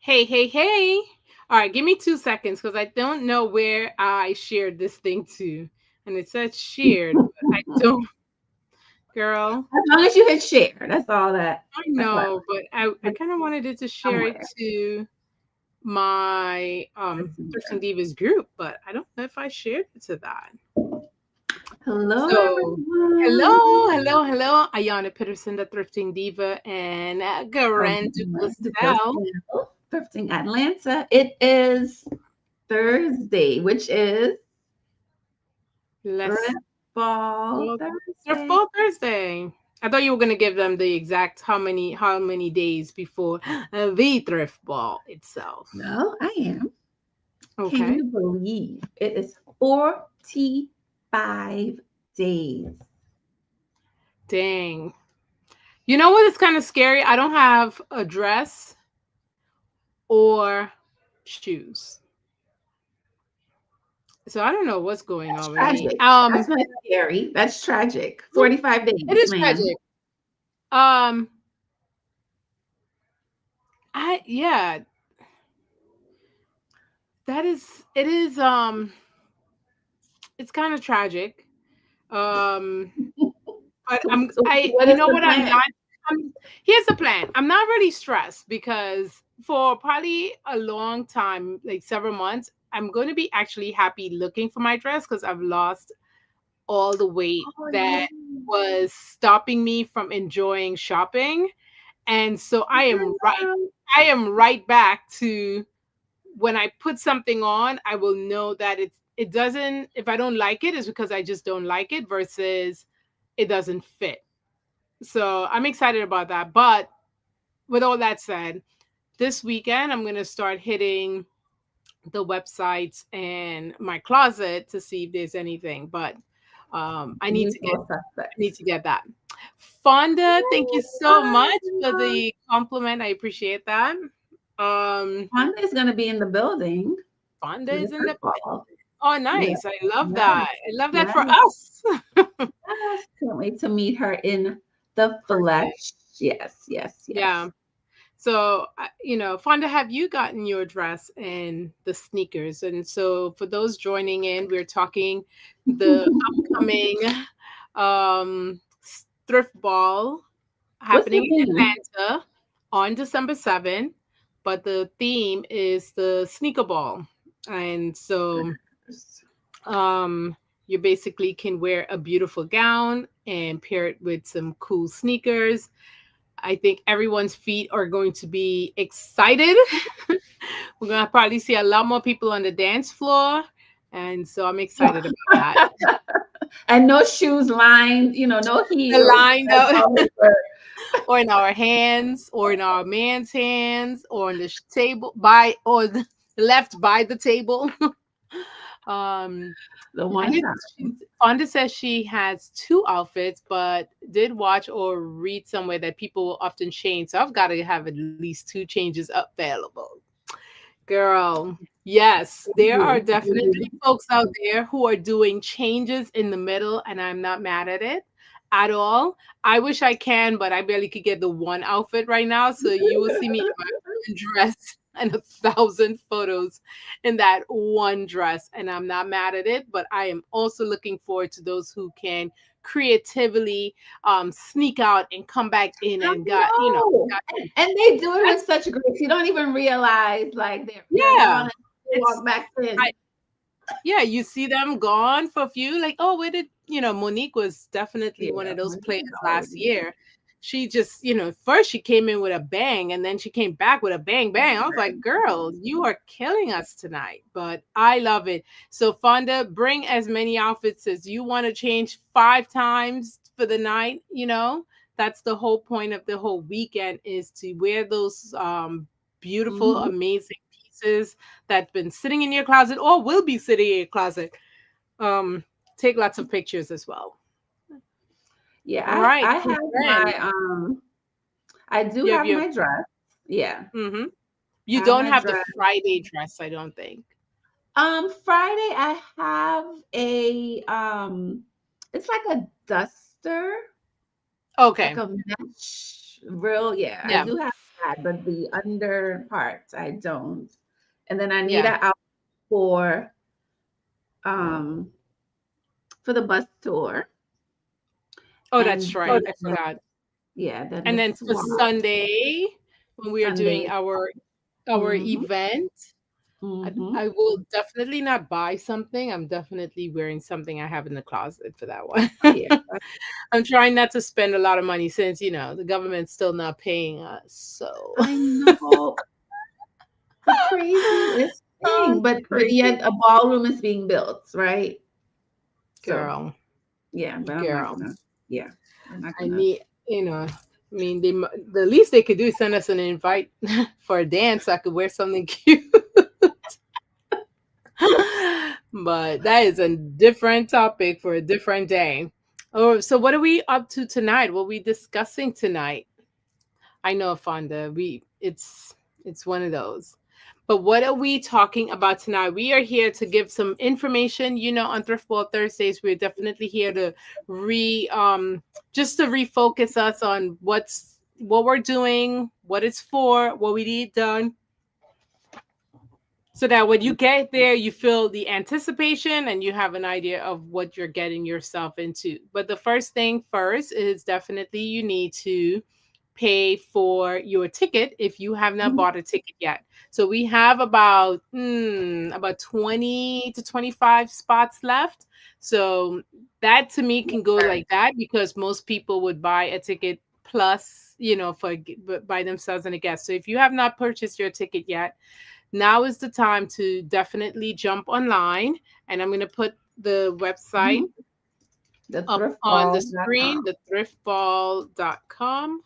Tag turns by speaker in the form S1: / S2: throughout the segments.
S1: Hey, hey, hey. All right, give me 2 seconds because I don't know where I shared this thing to. And it says shared, but I don't, girl.
S2: As long as you hit share, that's all
S1: I
S2: that's what
S1: know, but I
S2: it's
S1: kind of wanted it to share it
S2: somewhere.
S1: to my
S2: Let's see
S1: Thrifting
S2: here.
S1: Divas group, but I don't know if I shared it to that.
S2: Hello,
S1: So,
S2: everyone.
S1: hello, hello, hello. Ayana Peterson, the Thrifting Diva, and Garen Douglas Tell.
S2: Thrifting Atlanta. It is Thursday, which is
S1: Let's
S2: Thrift Ball
S1: Well, Thrift
S2: Thursday.
S1: Ball Thursday. I thought you were gonna give them the exact how many days before the thrift ball itself.
S2: No, I am. Can
S1: Okay.
S2: you believe it is 45 days?
S1: Dang. You know what is kind of scary? I don't have a dress or shoes. So I don't know what's going
S2: That's
S1: on with me.
S2: tragic. That's not scary. That's tragic.
S1: Well,
S2: 45
S1: it
S2: days,
S1: is
S2: ma'am.
S1: tragic. Um I yeah, that is it is it's kind of tragic. Um But
S2: So what
S1: you
S2: is
S1: know
S2: the
S1: what I'm
S2: plan?
S1: not here's the plan. I'm not really stressed because for probably a long time, like several months, I'm going to be actually happy looking for my dress because I've lost all the weight
S2: Oh, yeah.
S1: that was stopping me from enjoying shopping. And so I am right back to when I put something on, I will know that it doesn't if I don't like it, it's because I just don't like it versus it doesn't fit. So I'm excited about that. But with all that said, this weekend I'm gonna start hitting the websites and my closet to see if there's anything. But I need to get
S2: Usual suspects.
S1: that. Fonda, thank you so much for
S2: Wonda
S1: the compliment. I appreciate that. Um,
S2: is going to be in the building
S1: Fonda
S2: to the
S1: is in the
S2: Thrift Ball.
S1: oh
S2: Yeah.
S1: nice. I love
S2: Yes.
S1: that. I love that
S2: Yes.
S1: for us.
S2: Yes. Can't wait to meet her in the
S1: Person.
S2: flesh. Yes. Yes.
S1: Yeah.
S2: Yes.
S1: So, Fonda, have you gotten your dress and the sneakers? And so, for those joining in, we're talking the upcoming thrift ball
S2: What's the
S1: happening in
S2: theme?
S1: Atlanta on December 7th, but the theme is the sneaker ball. And so, um, you basically can wear a beautiful gown and pair it with some cool sneakers. I think everyone's feet are going to be excited. We're going to probably see a lot more people on the dance floor. And so I'm excited about that.
S2: And no shoes lined, no
S1: The
S2: heels.
S1: line
S2: That's
S1: up,
S2: all over.
S1: or in our hands, or in our man's hands, or on the table by, or left by the table. um,
S2: The one
S1: And
S2: shot.
S1: it's Fonda says she has two outfits, but did watch or read somewhere that people will often change. So I've got to have at least two changes available. Girl, yes, there are definitely folks out there who are doing changes in the middle, and I'm not mad at it at all. I wish I can, but I barely could get the one outfit right now. So you will see me in my one dress and 1,000 photos in that one dress, and I'm not mad at it. But I am also looking forward to those who can creatively sneak out and come back in
S2: I
S1: and
S2: know.
S1: got
S2: And they do it
S1: that's
S2: with such grace. You don't even realize like they're
S1: yeah.
S2: gone and they
S1: It's
S2: walk back
S1: I
S2: in.
S1: Yeah, you see them gone for a few, like, oh, where did Monique was definitely one
S2: Yeah,
S1: of those
S2: when
S1: players
S2: she's
S1: last
S2: already
S1: year. She just, first she came in with a bang and then she came back with a bang bang. I was like, girl, you are killing us tonight. But I love it. So Fonda, bring as many outfits as you want to change 5 times for the night. That's the whole point of the whole weekend is to wear those beautiful,
S2: Mhm.
S1: amazing pieces that's been sitting in your closet or will be sitting in your closet. Um, Take lots of pictures as well.
S2: Yeah,
S1: All right,
S2: I have
S1: Corinne,
S2: I do
S1: you have
S2: have
S1: your.
S2: my dress. Yeah,
S1: Mm-hmm. You
S2: I have
S1: don't
S2: my
S1: have the
S2: dress.
S1: Friday dress, I don't think.
S2: Friday I have it's like a duster, like
S1: Okay.
S2: a mesh real, yeah, I
S1: Yeah.
S2: do have that, but the under parts I don't. And then I need
S1: Yeah.
S2: an out for um for the bus tour
S1: Oh, that's
S2: and
S1: right.
S2: then
S1: I forgot.
S2: then
S1: And
S2: the
S1: then for
S2: swap
S1: Sunday, when we are doing
S2: Sunday.
S1: our
S2: Mm-hmm.
S1: event,
S2: Mm-hmm.
S1: I will definitely not buy something. I'm definitely wearing something I have in the closet for that one.
S2: Oh yeah.
S1: I'm trying not to spend a lot of money since, the government's still not paying us. So,
S2: I know the craziest
S1: oh,
S2: thing, but
S1: crazy.
S2: yet a ballroom is being built, right? So
S1: Girl,
S2: yeah, but I'm not
S1: girl.
S2: gonna. Yeah, we're not
S1: I
S2: gonna.
S1: need, the least they could do is send us an invite for a dance so I could wear something cute. But that is a different topic for a different day. Oh, so what are we up to tonight? What are we discussing tonight? I know, Fonda. It's one of those. But what are we talking about tonight? We are here to give some information. On Thrift Ball Thursdays, we're definitely here to re just to refocus us on what we're doing, what it's for, what we need done, so that when you get there, you feel the anticipation and you have an idea of what you're getting yourself into. But the first thing first is definitely you need to pay for your ticket if you have not
S2: Mhm.
S1: bought a ticket yet. So we have about 20 to 25 spots left. So that to me can go like that because most people would buy a ticket plus, by themselves and a guest. So if you have not purchased your ticket yet, now is the time to definitely jump online. And I'm going to put the website
S2: Mhm. The
S1: up on the
S2: thriftball.com.
S1: screen, the thriftball.com.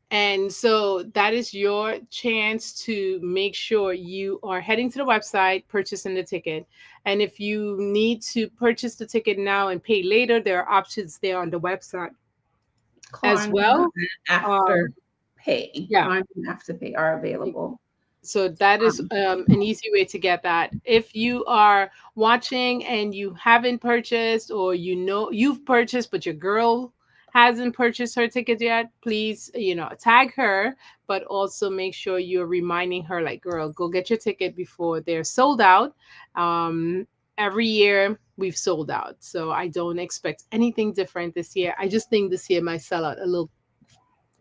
S1: And so that is your chance to make sure you are heading to the website, purchasing the ticket. And if you need to purchase the ticket now and pay later, there are options there on the website as
S2: Klarna
S1: well.
S2: and
S1: Um,
S2: Afterpay.
S1: yeah.
S2: Klarna and Afterpay are available.
S1: So that is
S2: Um,
S1: an easy way to get that. If you are watching and you haven't purchased, or you've purchased but your girl hasn't purchased her ticket yet, please tag her, but also make sure you're reminding her, like, girl, go get your ticket before they're sold out. Um, every year we've sold out, so I don't expect anything different this year. I just think this year might sell out a little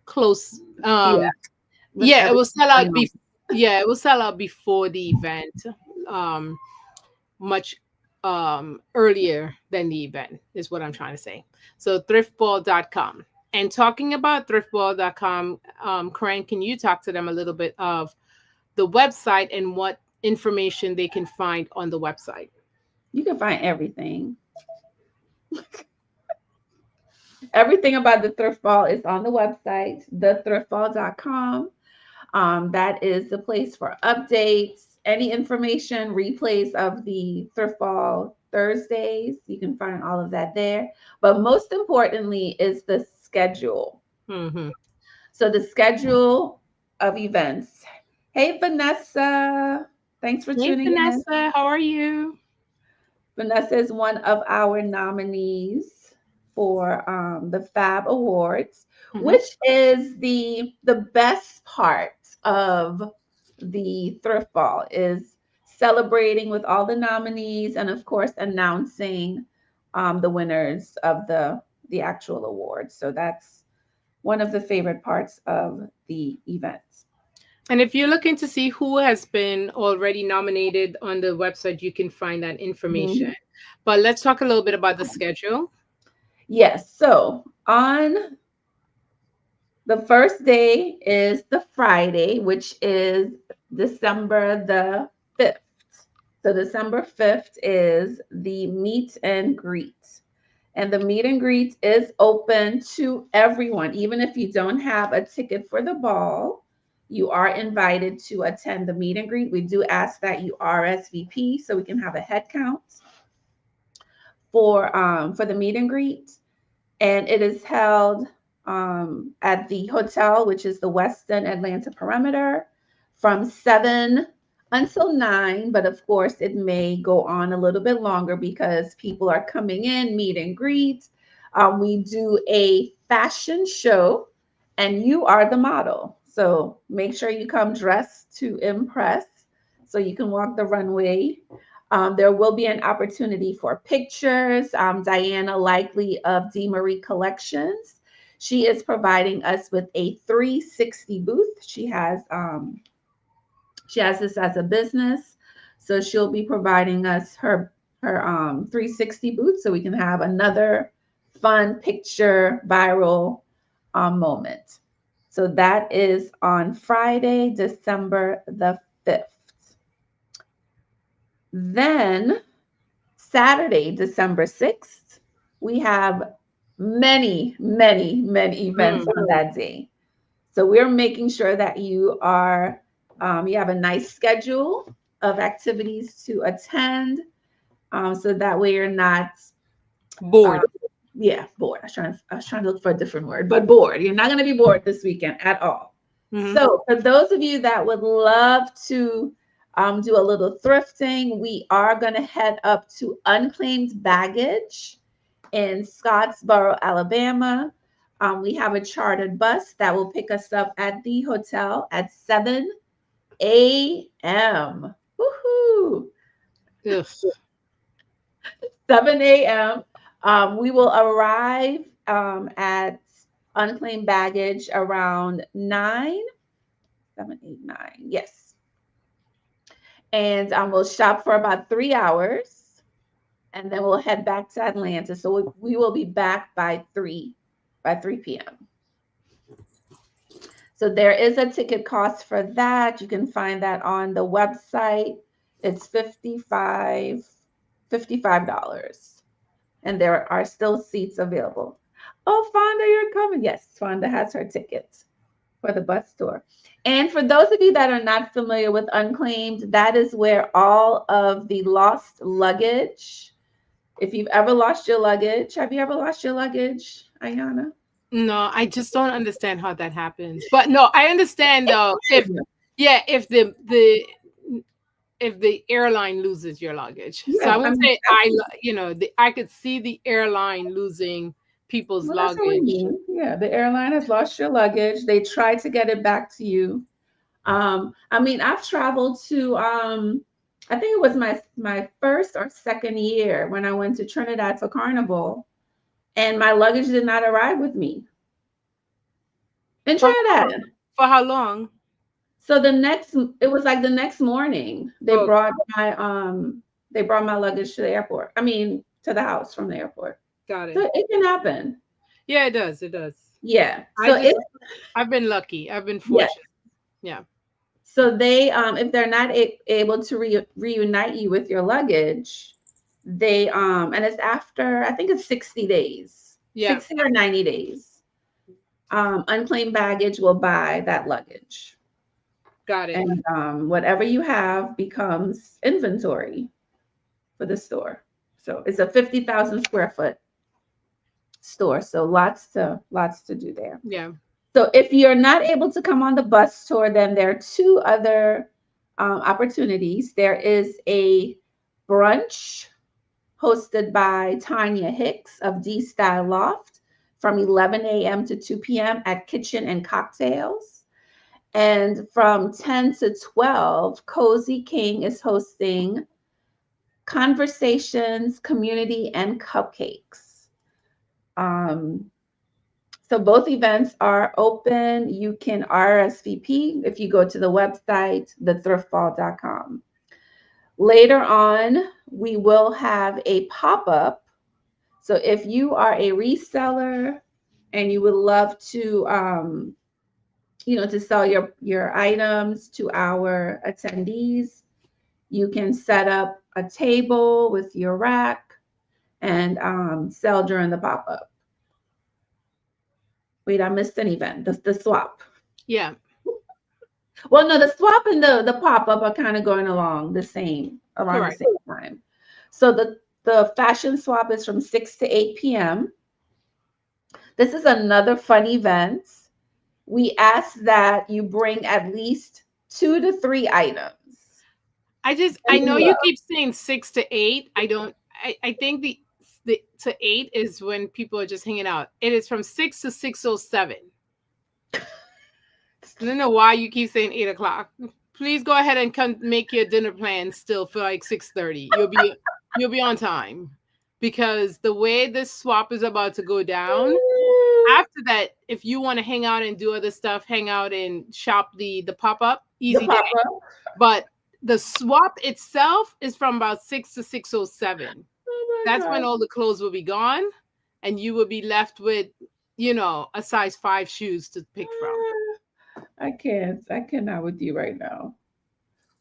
S1: close.
S2: yeah, with
S1: Yeah, it will
S2: everything
S1: sell
S2: going
S1: out.
S2: on.
S1: Yeah, it will sell out before the event. Um, much earlier than the event is what I'm trying to say. So thriftball.com. And talking about thriftball.com, Corinne, can you talk to them a little bit of the website and what information they can find on the website?
S2: You can find everything. Everything about the thrift ball is on the website, thethriftball.com. That is the place for updates, any information, replays of the Thrift Ball Thursdays. You can find all of that there. But most importantly is the schedule.
S1: Mm-hmm.
S2: So the schedule of events. Hey, Vanessa. Thanks for
S1: Hey,
S2: tuning in.
S1: Vanessa, how are you?
S2: Vanessa is one of our nominees for the Fab Awards,
S1: Mm-hmm.
S2: which is the best part of the Thrift Ball is celebrating with all the nominees and of course announcing the winners of the actual awards. So that's one of the favorite parts of the event.
S1: And if you're looking to see who has been already nominated on the website, you can find that information.
S2: Mhm.
S1: But let's talk a little bit about the schedule.
S2: Yes. So on the first day is the Friday, which is December the 5th. So December 5th is the meet and greet. And the meet and greet is open to everyone. Even if you don't have a ticket for the ball, you are invited to attend the meet and greet. We do ask that you RSVP so we can have a head count for the meet and greet, and it is held at the hotel, which is the Westin Atlanta Perimeter, from 7 until 9. But of course, it may go on a little bit longer because people are coming in, meet and greet. We do a fashion show, and you are the model. So make sure you come dressed to impress so you can walk the runway. There will be an opportunity for pictures. Diana Likely of D. Marie Collections. She is providing us with a 360 booth. She has this as a business, so she'll be providing us her 360 booth so we can have another fun picture viral moment. So that is on Friday, December the 5th. Then Saturday, December 6th, we have many, many, many events
S1: Mm.
S2: on that day. So we're making sure that you have a nice schedule of activities to attend, so that way you're not, uh,
S1: Bored.
S2: yeah, bored. I was trying to look for a different word, but bored. You're not going to be bored this weekend at all.
S1: Hmm.
S2: So for those of you that would love to do a little thrifting, we are going to head up to Unclaimed Baggage in Scottsboro, Alabama. We have a chartered bus that will pick us up at the hotel at 7 a.m. Woohoo!
S1: Ugh.
S2: 7 a.m. We will arrive at Unclaimed Baggage around 9, 7, 8, 9. Yes. And we'll shop for about 3 hours, and then we'll head back to Atlanta. So we will be back by 3 p.m. So there is a ticket cost for that. You can find that on the website. It's $55. And there are still seats available. Oh, Fonda, you're coming. Yes, Fonda has her tickets for the bus tour. And for those of you that are not familiar with Unclaimed, that is where all of the lost luggage, if you've ever lost your luggage, have you ever lost your luggage, Ayana?
S1: No, I just don't understand how that happens. But no, I understand though if yeah, if the airline loses your luggage. So I
S2: Yeah, I
S1: won't
S2: mean,
S1: say I could see the airline losing people's
S2: well, that's what we
S1: luggage.
S2: mean. Yeah, the airline has lost your luggage. They tried to get it back to you. I mean, I've traveled to I think it was my first or second year when I went to Trinidad for Carnival, and my luggage did not arrive with me in
S1: For how,
S2: Trinidad.
S1: for how long?
S2: So it was like the next morning,
S1: Oh,
S2: they brought my luggage to the airport. I mean, to the house from the airport.
S1: got it.
S2: So it can happen.
S1: Yeah, it does. It does.
S2: Yeah.
S1: I
S2: So
S1: just I've been lucky. I've been
S2: yeah.
S1: fortunate. Yeah.
S2: So they, if they're not able to reunite you with your luggage, and it's after, I think it's 60 days,
S1: Yeah.
S2: 60 or 90 days. Unclaimed Baggage will buy that luggage,
S1: Got it.
S2: and whatever you have becomes inventory for the store. So it's a 50,000 square foot store, so lots to do there.
S1: Yeah.
S2: So if you're not able to come on the bus tour, then there are two other opportunities. There is a brunch hosted by Tanya Hicks of D Style Loft from 11 a.m. to 2 p.m. at Kitchen and Cocktails. And from 10 to 12, Cozy King is hosting conversations, community, and cupcakes. Um, So both events are open. You can RSVP if you go to the website, thethriftball.com. Later on, we will have a pop-up. So if you are a reseller and you would love to, to sell your items to our attendees, you can set up a table with your rack and sell during the pop-up. Wait, I missed an event. The swap.
S1: Yeah.
S2: Well, no, the swap and the pop-up are kind of going along around the
S1: Correct.
S2: same time. So the fashion swap is from 6 to 8 p.m. This is another fun event. We ask that you bring at least 2 to 3 items.
S1: I
S2: And
S1: know
S2: we
S1: you keep saying 6 to 8. I don't I think the to 8 is when people are just hanging out. It is from 6 to 6:07. I don't know why you keep saying 8 o'clock. Please go ahead and come make your dinner plan still for like 6:30. You'll be on time because the way this swap is about to go down. After that, if you want to hang out and do other stuff, hang out and shop the pop up,
S2: The
S1: easy day.
S2: pop-up.
S1: But the swap itself is from about 6 to 6:07.
S2: Oh my
S1: That's when
S2: God.
S1: all the clothes will be gone, and you will be left with, a size 5 shoes to pick from.
S2: I can't. I cannot with you right now.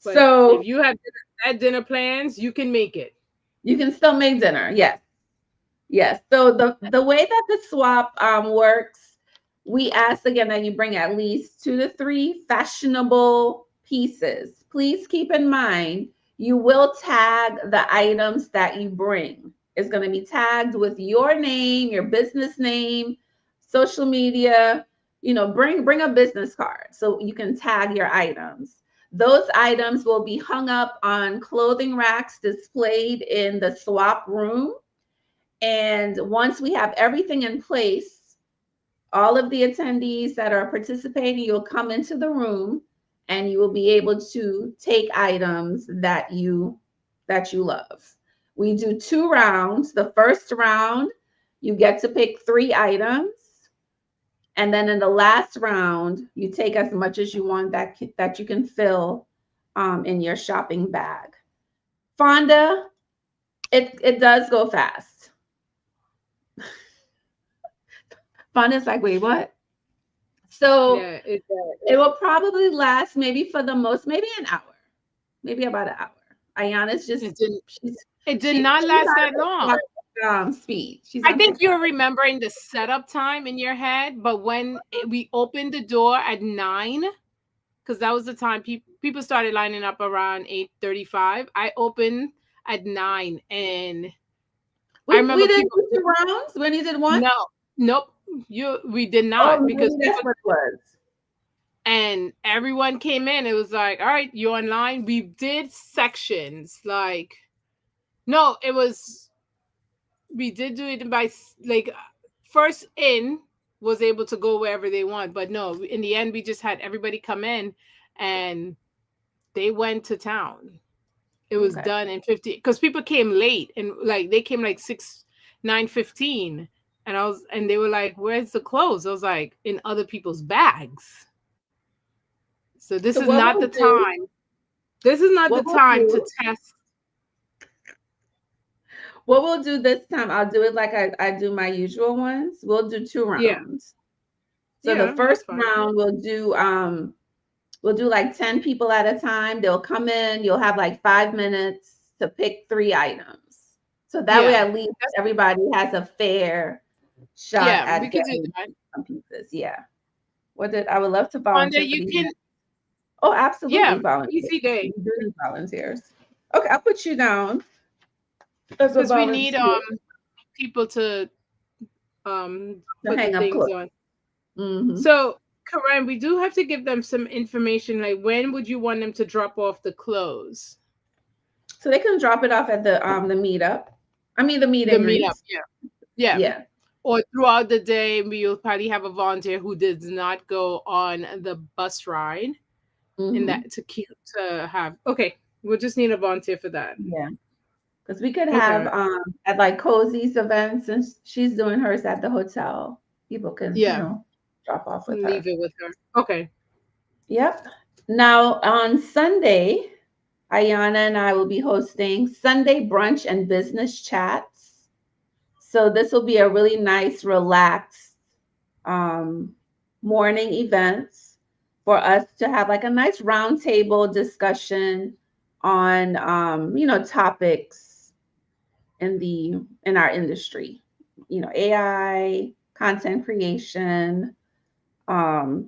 S1: But if
S2: So
S1: you have dinner plans, you can make it.
S2: you can still make dinner. Yes. Yes. So the way that the swap works, we ask again that you bring at least 2 to 3 fashionable pieces. Please keep in mind you will tag the items that you bring. It's going to be tagged with your name, your business name, social media. Bring a business card so you can tag your items. Those items will be hung up on clothing racks displayed in the swap room, and once we have everything in place, all of the attendees that are participating, you'll come into the room and you will be able to take items that you love. We do 2 rounds. The first round, you get to pick 3 items. And then in the last round, you take as much as you want that you can fill in your shopping bag. Fonda, it does go fast. Fonda's like, wait, what? So
S1: Yeah, it
S2: it will probably last maybe for the most, maybe an hour, maybe about an hour. Ayana's
S1: it
S2: just
S1: didn't
S2: she's
S1: it did
S2: she's
S1: not last
S2: on
S1: that long.
S2: TikTok speed. She's
S1: I
S2: on
S1: think
S2: TikTok.
S1: you're remembering the setup time in your head, but we opened the door at 9, because that was the time people started lining up around 8:35. I opened at 9, and I
S2: We
S1: remember
S2: didn't
S1: people.
S2: do 2 rounds. We only did one.
S1: No, nope, we did
S2: Oh,
S1: not, because
S2: maybe that's
S1: people,
S2: what it was.
S1: and everyone came in. It was like, all right, you're online. We did sections, like, no, it was, we did do it by like, first in was able to go wherever they want, but no, in the end we just had everybody come in, and they went to town. It was
S2: Okay.
S1: done in 50, because people came late, and like they came like 9:15, and they were like, where's the clothes? I was like, in other people's bags. So this
S2: So
S1: is not the time. This is not the
S2: what we'll
S1: time to
S2: do,
S1: test.
S2: what we'll do this time, I'll do it like I do my usual ones. We'll do two
S1: Yeah,
S2: rounds. So the
S1: yeah,
S2: first
S1: that's fine.
S2: round we'll do like 10 people at a time. They'll come in, you'll have like 5 minutes to pick 3 items. So that way
S1: Yeah,
S2: at least
S1: that's,
S2: everybody has a fair shot
S1: yeah, we
S2: at
S1: could do
S2: getting
S1: that.
S2: some pieces. Yeah. I would love to
S1: Wanda,
S2: volunteer for
S1: you
S2: these.
S1: can,
S2: Oh, absolutely
S1: yeah,
S2: volunteer.
S1: easy day,
S2: We do need volunteers. Okay, I'll put you down as a
S1: because we need
S2: volunteer
S1: people to
S2: to
S1: put the
S2: hang up
S1: things
S2: clothes.
S1: on.
S2: Hmm.
S1: So, Karen, we do have to give them some information. Like, when would you want them to drop off the clothes?
S2: So they can drop it off at the meetup. I mean the meet
S1: The
S2: and
S1: meetup,
S2: greet.
S1: yeah, yeah.
S2: Yeah.
S1: Or throughout the day, we'll probably have a volunteer who does not go on the bus ride, and
S2: Hmm.
S1: that to have. Okay, we'll just need a volunteer for that.
S2: Yeah. Because we could have
S1: Okay,
S2: at like Cozy's events, since she's doing hers at the hotel. People can,
S1: yeah,
S2: drop off with
S1: leave
S2: her.
S1: it with her. Okay,
S2: Yep. Now on Sunday, Ayana and I will be hosting Sunday brunch and business chats. So this will be a really nice, relaxed um, morning event for us to have like a nice roundtable discussion on topics in our industry. AI, content creation,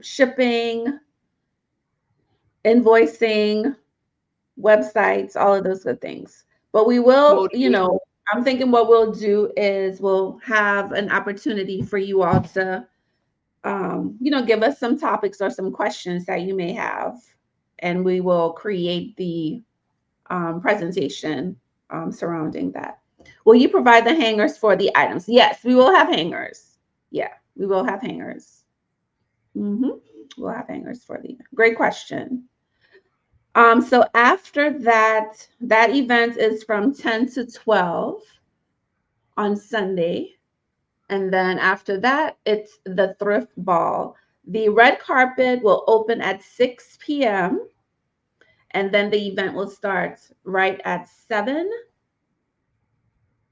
S2: shipping, invoicing, websites, all of those good things. But we will,
S1: motivate.
S2: I'm thinking what we'll do is we'll have an opportunity for you all to, give us some topics or some questions that you may have, and we will create the presentation surrounding that. Will you provide the hangers for the items? Yes, we will have hangers. Yeah, we will have hangers. Mm-hmm. We'll have hangers for the great question. So after that, that event is from 10 to 12 on Sunday. And then after that, it's the thrift ball. The red carpet will open at 6 p.m. and then the event will start right at 7.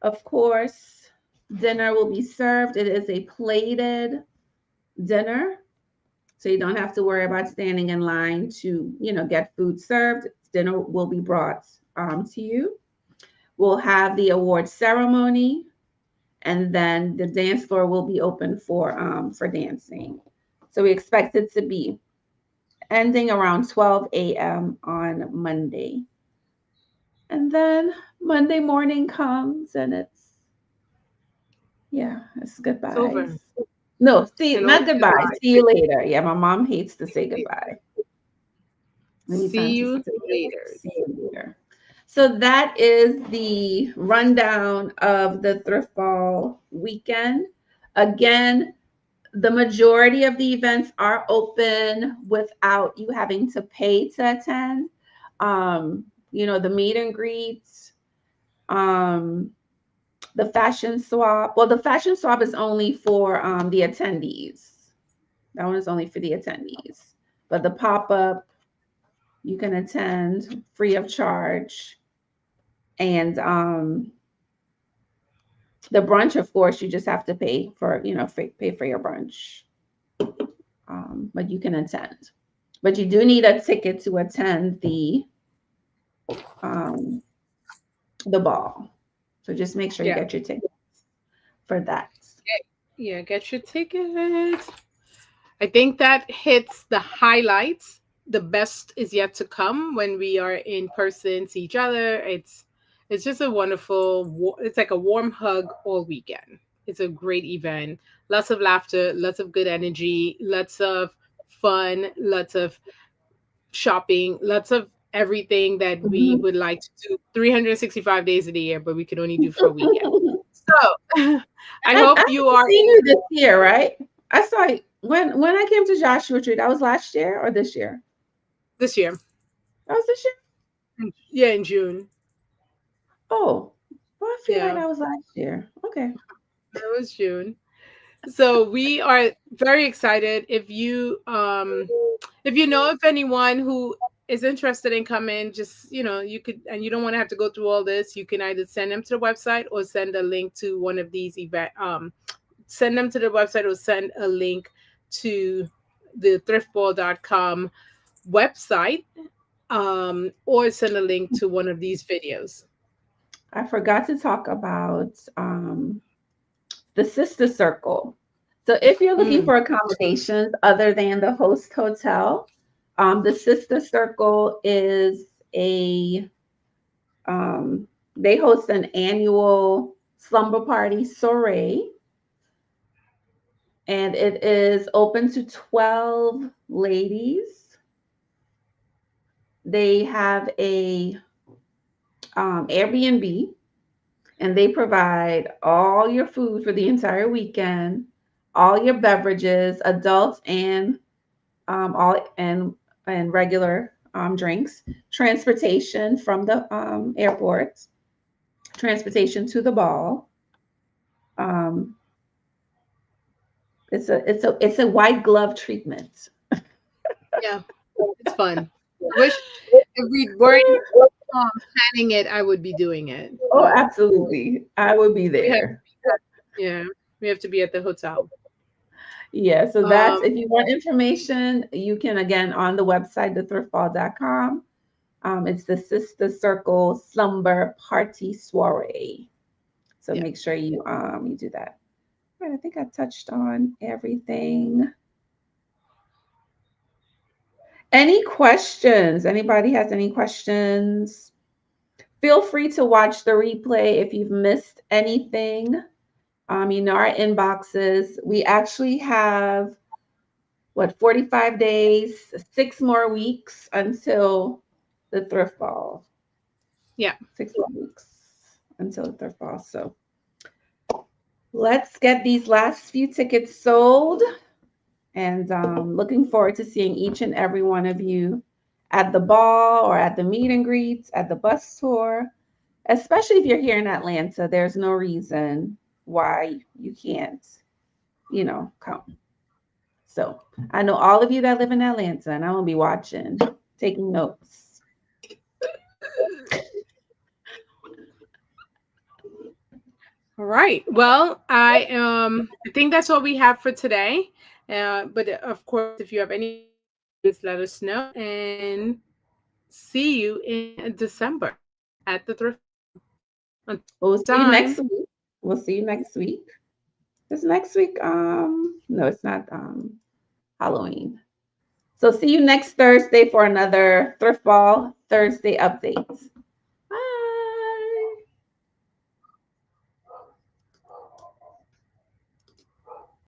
S2: Of course, dinner will be served. It is a plated dinner, so you don't have to worry about standing in line to, get food served. Dinner will be brought to you. We'll have the award ceremony, and then the dance floor will be open for dancing. So we expect it to be ending around 12 a.m. on Monday. And then Monday morning comes and it's
S1: It's over.
S2: goodbyes. No, see,
S1: And all
S2: not
S1: the
S2: goodbye.
S1: goodbyes.
S2: See you later. Yeah, my mom hates to say goodbye. Anytime
S1: See
S2: she
S1: you
S2: says
S1: later.
S2: see you later. So that is the rundown of the thrift ball weekend. Again, the majority of the events are open without you having to pay to attend. The meet and greets, um, the fashion swap. Well, the fashion swap is only for the attendees. That one is only for the attendees. But the pop up, you can attend free of charge. And the brunch, of course, you just have to pay for, pay for your brunch. But you can attend. But you do need a ticket to attend um, the ball. So just make sure you
S1: Yeah.
S2: get your tickets for that.
S1: Yeah, get your ticket. I think that hits the highlights. The best is yet to come when we are in person, see each other. It's just a wonderful. It's like a warm hug all weekend. It's a great event. Lots of laughter, lots of good energy, lots of fun, lots of shopping, lots of everything that we
S2: Mhm.
S1: would like to do 365 days of the year, but we could only do for a weekend. So I
S2: And I
S1: hope you
S2: haven't
S1: are
S2: seen you this year, right? I saw you when I came to Joshua Tree. That was last year or this year?
S1: this year.
S2: That was this year.
S1: Yeah, in June.
S2: Oh, well, I feel like
S1: Yeah,
S2: that was last year. Okay.
S1: that was June. So we are very excited. If you know of anyone who is interested in coming, just you could, and you don't want to have to go through all this, you can either send them to the website or send a link to one of these event send them to the website or send a link to the thriftball.com website, or send a link to one of these videos.
S2: I forgot to talk about the sister circle. So if you're looking
S1: Mm,
S2: for accommodations other than the host hotel, the sister circle is a um, they host an annual slumber party soiree, and it is open to 12 ladies. They have a Airbnb, and they provide all your food for the entire weekend, all your beverages, adults all and regular drinks, transportation from the airport, transportation to the ball. Um, it's a white glove treatment.
S1: yeah, it's fun. I wish if we weren't planning it, I would be doing it,
S2: Oh,
S1: but
S2: absolutely. I would be
S1: we have
S2: there.
S1: yeah, we have to be at the hotel.
S2: Yeah, so that's
S1: Um,
S2: if you want information, you can again on the website, thethriftball.com. It's the Sister Circle Slumber Party Soiree. So
S1: yeah.
S2: make sure you do that. All right, I think I touched on everything. Any questions? Anybody has any questions? Feel free to watch the replay if you've missed anything. Our inboxes. We actually have 45 days, 6 more weeks until the thrift ball.
S1: Yeah.
S2: 6 more weeks until the thrift ball. So let's get these last few tickets sold. And looking forward to seeing each and every one of you at the ball or at the meet and greets, at the bus tour, especially if you're here in Atlanta. There's no reason why you can't, come. So I know all of you that live in Atlanta, and I'm going to be watching, taking notes.
S1: All right. Well, I think that's all we have for today. But of course, if you have any questions, let us know and see you in December at the thrift. Until
S2: We'll
S1: next
S2: see you next
S1: time.
S2: week. We'll see you next week. This next week, no, it's not Halloween. So see you next Thursday for another Thrift Ball Thursday update.